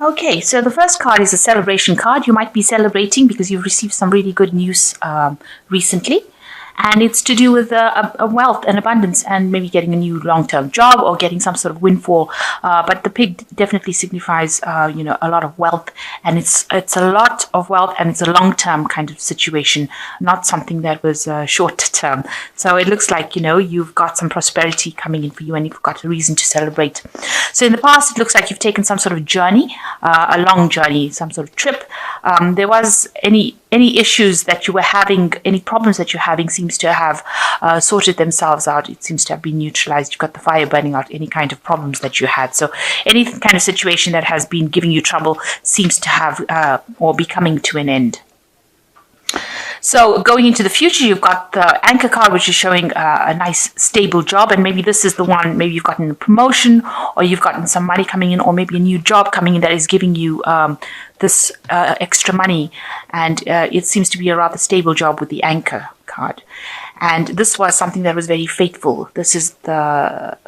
Okay, so the first card is a celebration card. You might be celebrating because you've received some really good news recently. And it's to do with a wealth and abundance and maybe getting a new long-term job or getting some sort of windfall. But the pig definitely signifies, a lot of wealth, and it's a lot of wealth, and it's a long-term kind of situation, not something that was short-term. So it looks like, you've got some prosperity coming in for you, and you've got a reason to celebrate. So in the past, it looks like you've taken some sort of journey, a long journey, some sort of trip. There was any issues that you were having, any problems that you're having seems to have sorted themselves out. It seems to have been neutralized. You've got the fire burning out any kind of problems that you had. So any kind of situation that has been giving you trouble seems to have or be coming to an end. So going into the future, you've got the anchor card, which is showing a nice stable job. And maybe this is the one, maybe you've gotten a promotion, or you've gotten some money coming in, or maybe a new job coming in that is giving you this extra money. And it seems to be a rather stable job with the anchor card. And this was something that was very fateful. This is the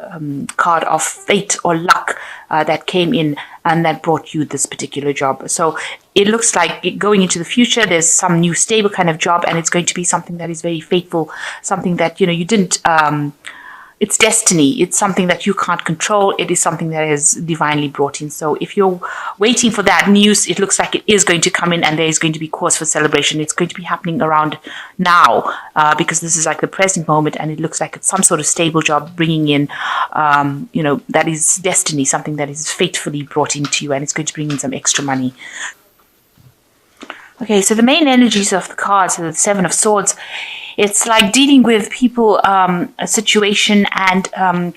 card of fate or luck that came in and that brought you this particular job. So it looks like going into the future, there's some new stable kind of job, and it's going to be something that is very faithful, something that, you didn't, it's destiny. It's something that you can't control. It is something that is divinely brought in. So if you're waiting for that news, it looks like it is going to come in, and there is going to be cause for celebration. It's going to be happening around now because this is like the present moment, and it looks like it's some sort of stable job bringing in, that is destiny, something that is fatefully brought into you, and it's going to bring in some extra money. Okay, so the main energies of the cards are the Seven of Swords. It's like dealing with people, a situation, and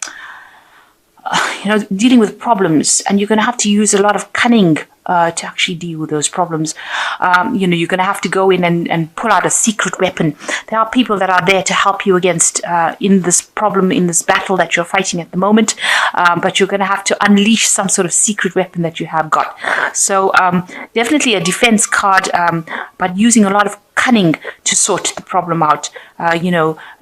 dealing with problems, and you're going to have to use a lot of cunning to actually deal with those problems. You're going to have to go in and pull out a secret weapon. There are people that are there to help you against in this problem, in this battle that you're fighting at the moment, but you're going to have to unleash some sort of secret weapon that you have got. So definitely a defense card, but using a lot of cunning to sort the problem out,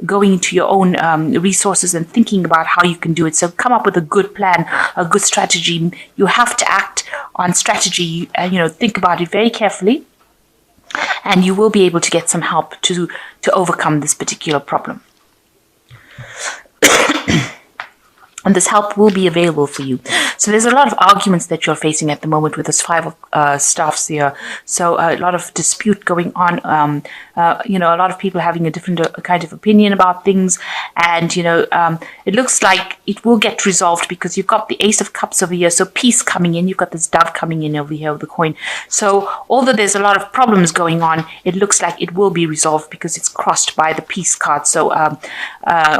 going into your own resources and thinking about how you can do it. So come up with a good plan, a good strategy. You have to act on strategy, think about it very carefully, and you will be able to get some help to overcome this particular problem. And this help will be available for you. So there's a lot of arguments that you're facing at the moment with this Five of Staffs here. So a lot of dispute going on. A lot of people having a different kind of opinion about things. And, it looks like it will get resolved because you've got the Ace of Cups over here. So peace coming in. You've got this dove coming in over here with the coin. So although there's a lot of problems going on, it looks like it will be resolved because it's crossed by the peace card. So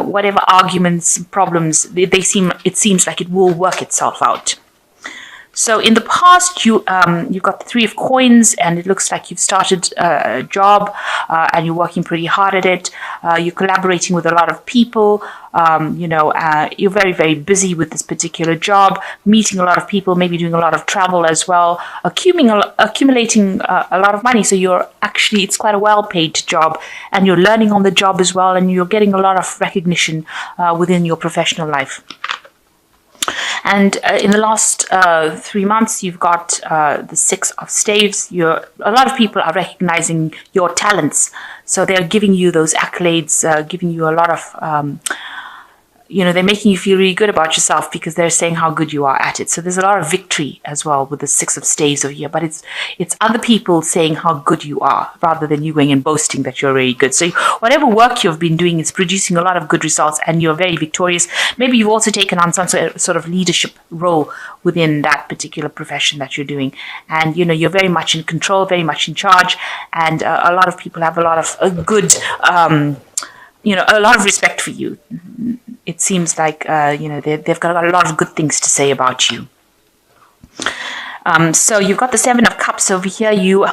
whatever arguments, problems, it seems like it will work itself out. So in the past, you've got the Three of Coins, and it looks like you've started a job and you're working pretty hard at it. You're collaborating with a lot of people. You're very, very busy with this particular job, meeting a lot of people, maybe doing a lot of travel as well, accumulating a lot of money. So it's quite a well-paid job, and you're learning on the job as well, and you're getting a lot of recognition within your professional life. And in the last 3 months, you've got the Six of Staves. A lot of people are recognizing your talents. So they're giving you those accolades, giving you a lot of, they're making you feel really good about yourself because they're saying how good you are at it. So there's a lot of victory as well with the Six of Staves over here. But it's other people saying how good you are rather than you going and boasting that you're really good. So whatever work you've been doing is producing a lot of good results, and you're very victorious. Maybe you've also taken on some sort of leadership role within that particular profession that you're doing. And, you're very much in control, very much in charge. And a lot of people have a lot of good, a lot of respect for you. It seems like, they've got a lot of good things to say about you. So you've got the Seven of Cups over here.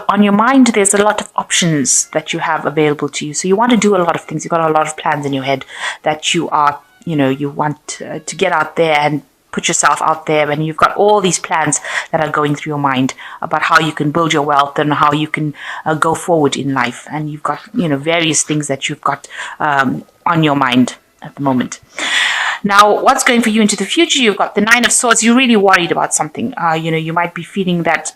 On your mind, there's a lot of options that you have available to you. So you want to do a lot of things. You've got a lot of plans in your head that you want to get out there and put yourself out there, and you've got all these plans that are going through your mind about how you can build your wealth and how you can go forward in life. And you've got, various things that you've got on your mind at the moment. Now, what's going for you into the future? You've got the Nine of Swords. You're really worried about something. You might be feeling that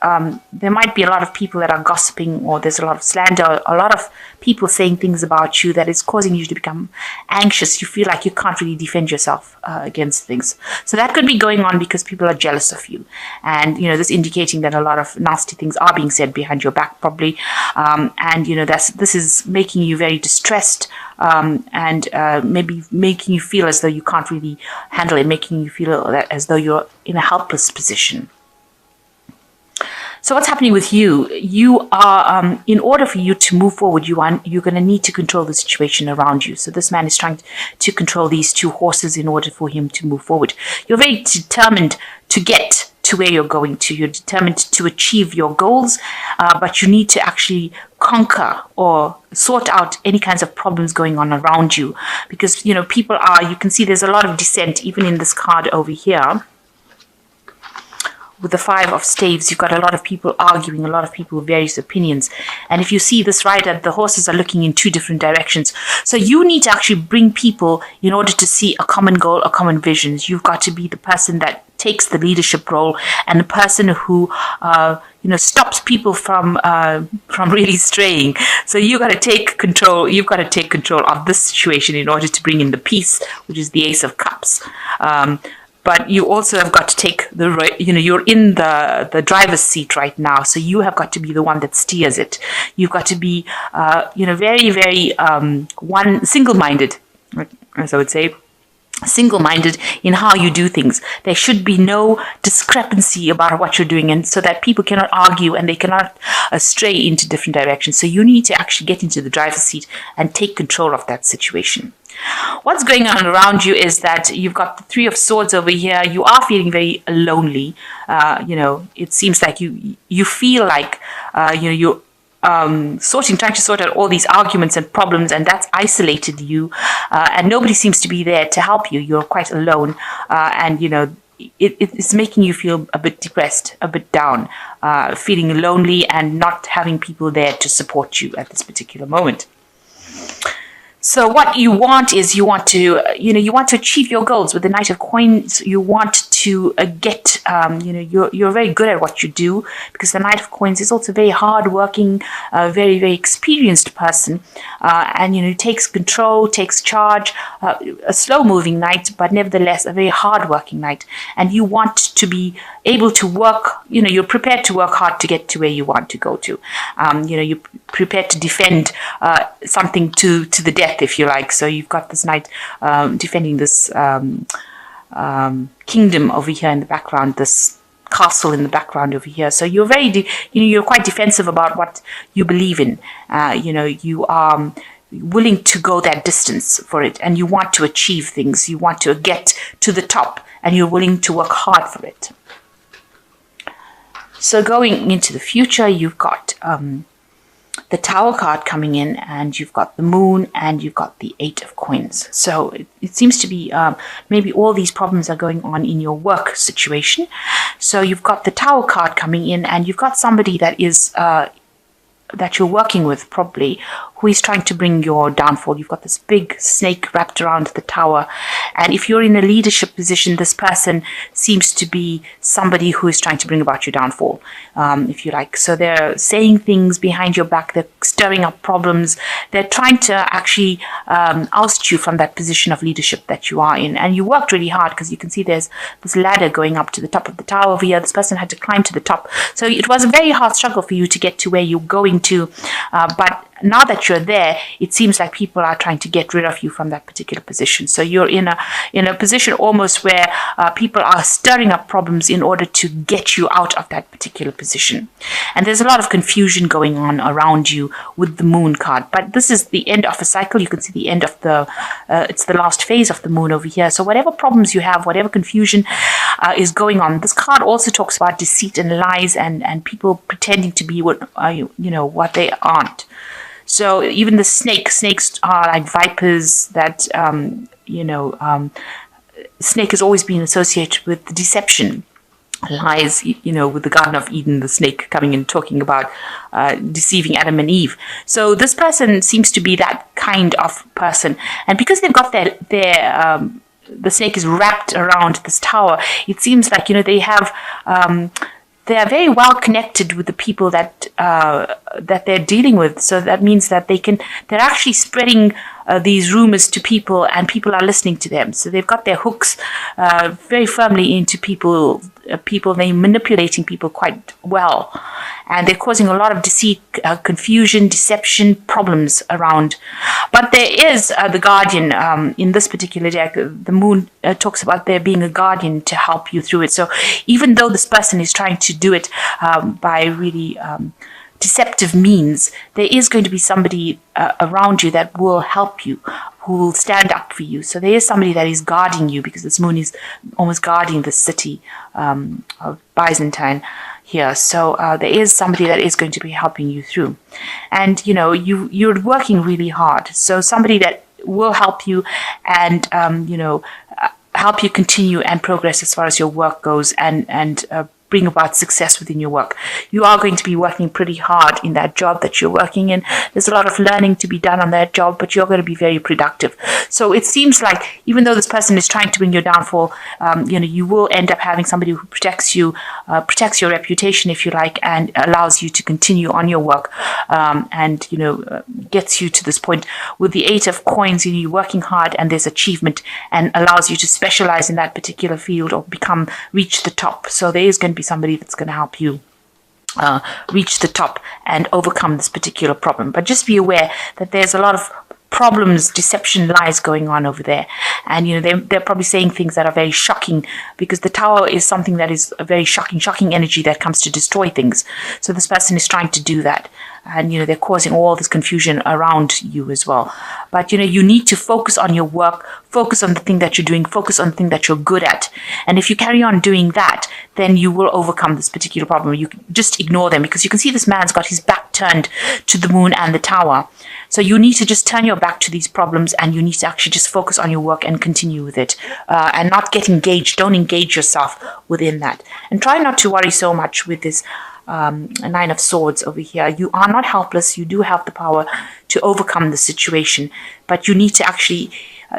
there might be a lot of people that are gossiping, or there's a lot of slander, a lot of people saying things about you that is causing you to become anxious. You feel like you can't really defend yourself against things. So that could be going on because people are jealous of you. And, this indicating that a lot of nasty things are being said behind your back, probably. This is making you very distressed, and maybe making you feel as though you can't really handle it, making you feel that as though you're in a helpless position. So what's happening with you? You are, in order for you to move forward, you're going to need to control the situation around you. So this man is trying to control these two horses in order for him to move forward. You're very determined to get to where you're going to. You're determined to achieve your goals, but you need to actually conquer or sort out any kinds of problems going on around you, because people are, you can see there's a lot of dissent even in this card over here. With the Five of Staves, you've got a lot of people arguing, a lot of people with various opinions. And if you see this rider, the horses are looking in two different directions. So you need to actually bring people in order to see a common goal, a common vision. You've got to be the person that takes the leadership role, and the person who stops people from really straying. So you've got to take control. You've got to take control of this situation in order to bring in the peace, which is the Ace of Cups. But you also have got to take you're in the driver's seat right now. So you have got to be the one that steers it. You've got to be, very, very single-minded, as I would say. Single-minded in how you do things. There should be no discrepancy about what you're doing, and so that people cannot argue and they cannot stray into different directions. So you need to actually get into the driver's seat and take control of that situation. What's going on around you is that you've got the Three of Swords over here. You are feeling very lonely. It seems like you feel like you're trying to sort out all these arguments and problems, and that's isolated you, and nobody seems to be there to help you. You're quite alone, and it's making you feel a bit depressed, a bit down, feeling lonely and not having people there to support you at this particular moment. So what you want is you want to achieve your goals with the Knight of Coins. You want to get, you're very good at what you do, because the Knight of Coins is also a very hard-working, very, very experienced person, and takes control, takes charge, a slow-moving knight, but nevertheless a very hard-working knight. And you want to be able to work, you're prepared to work hard to get to where you want to go to. You're prepared to defend something to the death, if you like. So you've got this knight defending this kingdom over here in the background, this castle in the background over here. So you're very, you're quite defensive about what you believe in. You are willing to go that distance for it, and you want to achieve things. You want to get to the top, and you're willing to work hard for it. So going into the future, you've got the Tower card coming in, and you've got the Moon, and you've got the Eight of Coins. So it seems to be maybe all these problems are going on in your work situation. So you've got the Tower card coming in, and you've got somebody that is that you're working with, probably, who is trying to bring your downfall. You've got this big snake wrapped around the tower, and if you're in a leadership position, this person seems to be somebody who is trying to bring about your downfall, if you like. So they're saying things behind your back, they're stirring up problems, they're trying to actually oust you from that position of leadership that you are in. And you worked really hard, because you can see there's this ladder going up to the top of the tower over here. This person had to climb to the top. So it was a very hard struggle for you to get to where you're going to, but now that you're there, it seems like people are trying to get rid of you from that particular position. So you're in a position almost where people are stirring up problems in order to get you out of that particular position. And there's a lot of confusion going on around you with the Moon card. But this is the end of a cycle. You can see the end of it's the last phase of the Moon over here. So whatever problems you have, whatever confusion is going on, this card also talks about deceit and lies, and people pretending to be what they aren't. So even the snakes are like vipers that, snake has always been associated with deception, lies, with the Garden of Eden, the snake coming in talking about deceiving Adam and Eve. So this person seems to be that kind of person. And because they've got their the snake is wrapped around this tower, it seems like, they have, they are very well connected with the people that they're dealing with. So that means that they're actually spreading these rumors to people, and people are listening to them. So they've got their hooks very firmly into people. They're manipulating people quite well, and they're causing a lot of deceit, confusion, deception, problems around. But there is the guardian in this particular deck. The moon talks about there being a guardian to help you through it. So even though this person is trying to do it by really deceptive means, there is going to be somebody around you that will help you, who will stand up for you. So there is somebody that is guarding you, because this moon is almost guarding the city of Byzantine here. So there is somebody that is going to be helping you through. And, you're working really hard. So somebody that will help you and, help you continue and progress as far as your work goes, and bring about success within your work. You are going to be working pretty hard in that job that you're working in. There's a lot of learning to be done on that job, but you're going to be very productive. So it seems like even though this person is trying to bring your downfall, you will end up having somebody who protects you, protects your reputation, if you like, and allows you to continue on your work, and gets you to this point with the 8 of coins. You're working hard, and there's achievement, and allows you to specialize in that particular field or reach the top. So there is going to be somebody that's going to help you reach the top and overcome this particular problem. But just be aware that there's a lot of problems, deception, lies going on over there, and they're probably saying things that are very shocking, because the tower is something that is a very shocking energy that comes to destroy things. So this person is trying to do that, and they're causing all this confusion around you as well. But you need to focus on your work, focus on the thing that you're doing, focus on the thing that you're good at. And if you carry on doing that, then you will overcome this particular problem. You can just ignore them, because you can see this man's got his back turned to the moon and the tower. So you need to just turn your back to these problems, and you need to actually just focus on your work and continue with it, and not get engaged. Don't engage yourself within that, and try not to worry so much with this 9 of Swords over here. You are not helpless. You do have the power to overcome the situation, but you need to actually,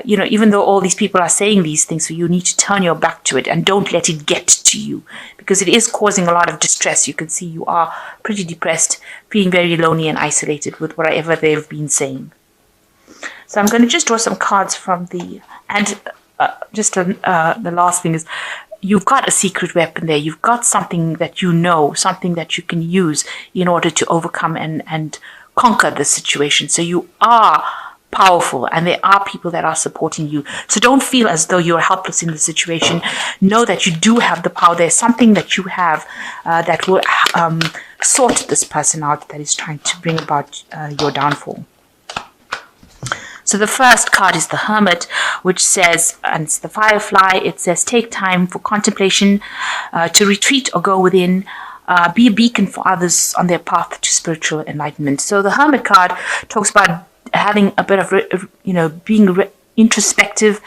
even though all these people are saying these things, so you need to turn your back to it and don't let it get to you, because it is causing a lot of distress. You can see you are pretty depressed, feeling very lonely and isolated with whatever they've been saying. So I'm going to just draw some cards from the, and the last thing is, you've got a secret weapon there. You've got something that something that you can use in order to overcome and conquer the situation. So you are powerful, and there are people that are supporting you. So don't feel as though you're helpless in the situation. Know that you do have the power. There's something that you have that will sort this person out that is trying to bring about your downfall. So the first card is the Hermit, which says, and it's the Firefly, it says, take time for contemplation, to retreat or go within, be a beacon for others on their path to spiritual enlightenment. So the Hermit card talks about having a bit of, being introspective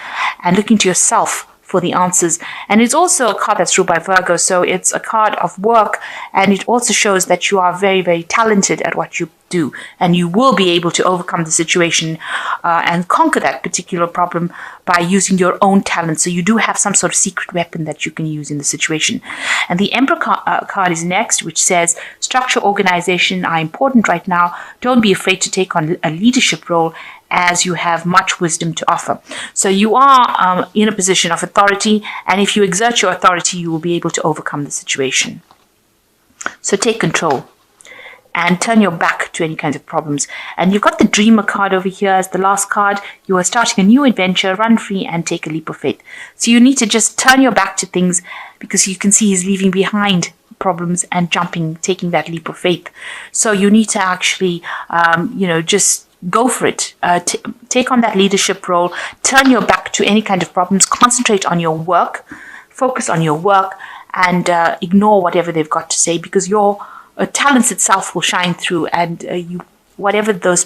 and looking to yourself for the answers. And it's also a card that's ruled by Virgo, so it's a card of work, and it also shows that you are very, very talented at what you do, and you will be able to overcome the situation and conquer that particular problem by using your own talent. So you do have some sort of secret weapon that you can use in the situation. And the Emperor card is next, which says structure, organization are important right now. Don't be afraid to take on a leadership role, as you have much wisdom to offer. So you are in a position of authority, and if you exert your authority, you will be able to overcome the situation. So take control and turn your back to any kinds of problems. And you've got the Dreamer card over here as the last card. You are starting a new adventure, run free and take a leap of faith. So you need to just turn your back to things, because you can see he's leaving behind problems and taking that leap of faith. So you need to actually, just go for it. Take on that leadership role. Turn your back to any kind of problems. Concentrate on your work. Focus on your work, and ignore whatever they've got to say, because your talents itself will shine through, and whatever this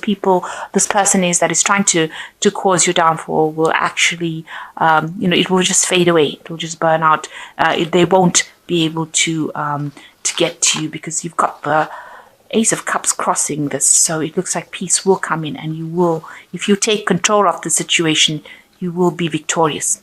person is that is trying to cause your downfall will actually, it will just fade away. It will just burn out. They won't be able to get to you, because you've got the Ace of Cups crossing this, so it looks like peace will come in, and you will, if you take control of the situation, you will be victorious.